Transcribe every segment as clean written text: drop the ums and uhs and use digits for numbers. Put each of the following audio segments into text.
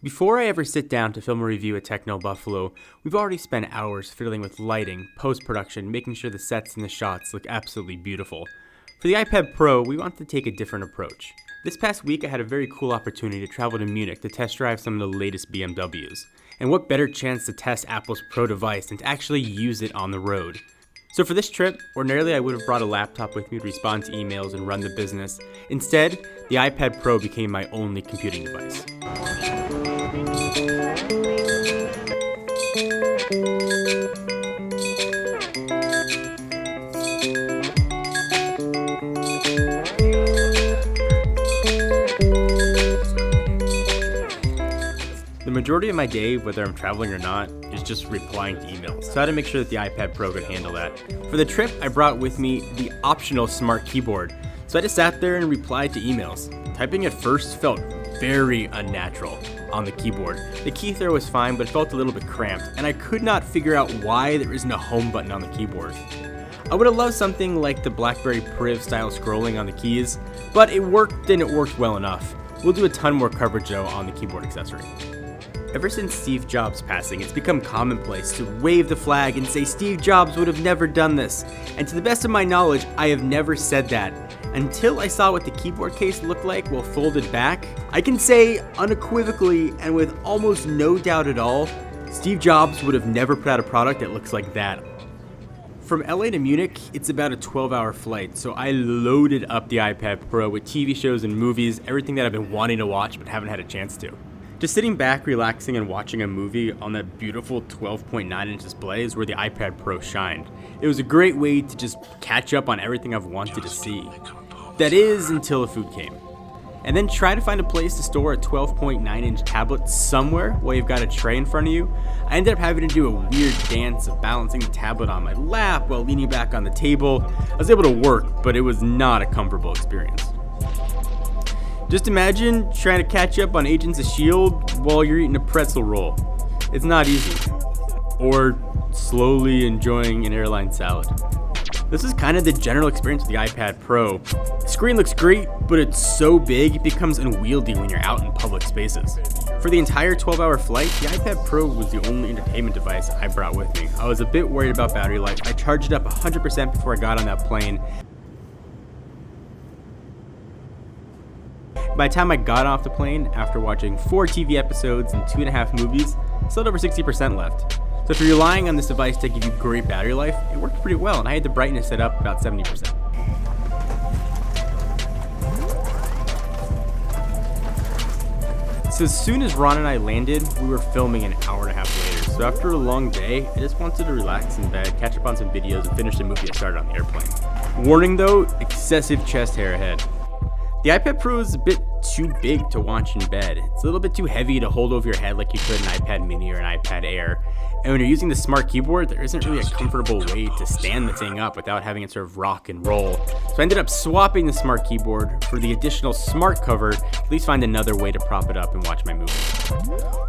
Before I ever sit down to film a review at Techno Buffalo, we've already spent hours fiddling with lighting, post-production, making sure the sets and the shots look absolutely beautiful. For the iPad Pro, we wanted to take a different approach. This past week I had a very cool opportunity to travel to Munich to test drive some of the latest BMWs. And what better chance to test Apple's Pro device than to actually use it on the road. So for this trip, ordinarily I would have brought a laptop with me to respond to emails and run the business. Instead, the iPad Pro became my only computing device. The majority of my day, whether I'm traveling or not, is just replying to emails, so I had to make sure that the iPad Pro could handle that. For the trip, I brought with me the optional smart keyboard, so I just sat there and replied to emails. Typing at first felt very unnatural on the keyboard. The key throw was fine, but it felt a little bit cramped, and I could not figure out why there isn't a home button on the keyboard. I would have loved something like the BlackBerry Priv style scrolling on the keys, but it worked and it worked well enough. We'll do a ton more coverage though on the keyboard accessory. Ever since Steve Jobs' passing, it's become commonplace to wave the flag and say Steve Jobs would have never done this. And to the best of my knowledge, I have never said that. Until I saw what the keyboard case looked like while folded back, I can say unequivocally and with almost no doubt at all, Steve Jobs would have never put out a product that looks like that. From LA to Munich, it's about a 12-hour flight, so I loaded up the iPad Pro with TV shows and movies, everything that I've been wanting to watch but haven't had a chance to. Just sitting back, relaxing, and watching a movie on that beautiful 12.9-inch display is where the iPad Pro shined. It was a great way to just catch up on everything I've wanted to see. That is, until the food came. And then try to find a place to store a 12.9-inch tablet somewhere while you've got a tray in front of you. I ended up having to do a weird dance of balancing the tablet on my lap while leaning back on the table. I was able to work, but it was not a comfortable experience. Just imagine trying to catch up on Agents of S.H.I.E.L.D. while you're eating a pretzel roll. It's not easy. Or slowly enjoying an airline salad. This is kind of the general experience with the iPad Pro. The screen looks great, but it's so big it becomes unwieldy when you're out in public spaces. For the entire 12-hour flight, the iPad Pro was the only entertainment device I brought with me. I was a bit worried about battery life. I charged it up 100% before I got on that plane. By the time I got off the plane, after watching 4 TV episodes and 2.5 movies, I still had over 60% left. So if you're relying on this device to give you great battery life, it worked pretty well, and I had the brightness set up about 70%. So as soon as Ron and I landed, we were filming an hour and a half later. So after a long day, I just wanted to relax in bed, catch up on some videos, and finish the movie I started on the airplane. Warning though, excessive chest hair ahead. The iPad Pro is a bit too big to watch in bed. It's a little bit too heavy to hold over your head like you could an iPad mini or an iPad Air. And when you're using the smart keyboard, there isn't really a comfortable way to stand the thing up without having it sort of rock and roll. So I ended up swapping the smart keyboard for the additional smart cover to at least find another way to prop it up and watch my movie.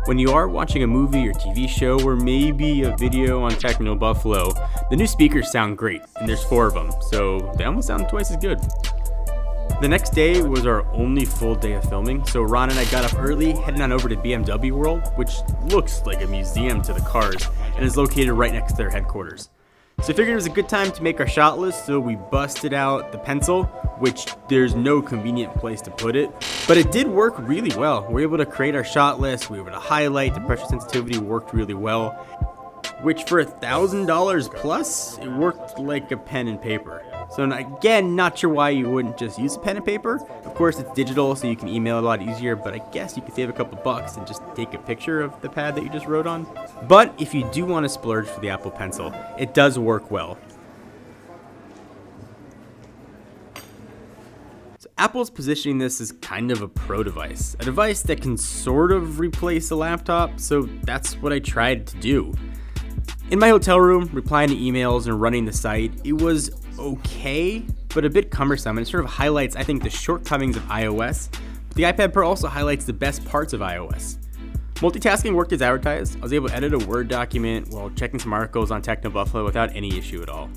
When you are watching a movie or TV show or maybe a video on Techno Buffalo, the new speakers sound great, and there's 4 of them, so they almost sound twice as good. The next day was our only full day of filming, so Ron and I got up early, heading on over to BMW World, which looks like a museum to the cars, and is located right next to their headquarters. So I figured it was a good time to make our shot list, so we busted out the pencil, which there's no convenient place to put it, but it did work really well. We were able to create our shot list, we were able to highlight, the pressure sensitivity worked really well, which for $1,000 plus, it worked like a pen and paper. So again, not sure why you wouldn't just use a pen and paper. Of course, it's digital, so you can email it a lot easier, but I guess you could save a couple bucks and just take a picture of the pad that you just wrote on. But if you do want to splurge for the Apple Pencil, it does work well. So Apple's positioning this as kind of a pro device, a device that can sort of replace a laptop, so that's what I tried to do. In my hotel room, replying to emails and running the site, it was okay, but a bit cumbersome, and it sort of highlights, I think, the shortcomings of iOS, but the iPad Pro also highlights the best parts of iOS. Multitasking worked as advertised. I was able to edit a Word document while checking some articles on Techno Buffalo without any issue at all.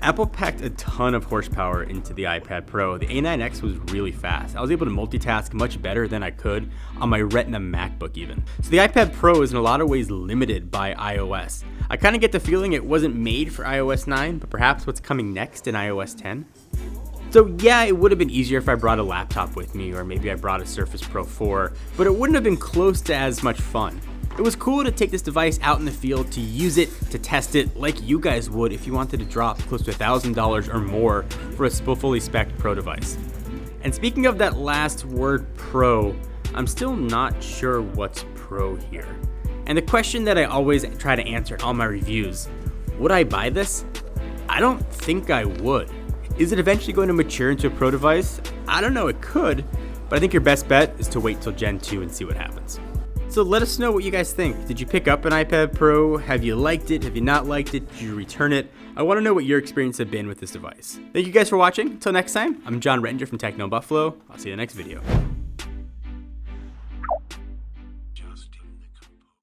Apple packed a ton of horsepower into the iPad Pro. The A9X was really fast. I was able to multitask much better than I could on my Retina MacBook even. So the iPad Pro is in a lot of ways limited by iOS. I kind of get the feeling it wasn't made for iOS 9, but perhaps what's coming next in iOS 10? So yeah, it would have been easier if I brought a laptop with me, or maybe I brought a Surface Pro 4, but it wouldn't have been close to as much fun. It was cool to take this device out in the field, to use it, to test it, like you guys would if you wanted to drop close to $1,000 or more for a fully spec'd Pro device. And speaking of that last word Pro, I'm still not sure what's Pro here. And the question that I always try to answer in all my reviews, would I buy this? I don't think I would. Is it eventually going to mature into a Pro device? I don't know, it could, but I think your best bet is to wait till Gen 2 and see what happens. So let us know what you guys think. Did you pick up an iPad Pro? Have you liked it? Have you not liked it? Did you return it? I want to know what your experience has been with this device. Thank you guys for watching. Until next time, I'm John Rettinger from Techno Buffalo. I'll see you in the next video.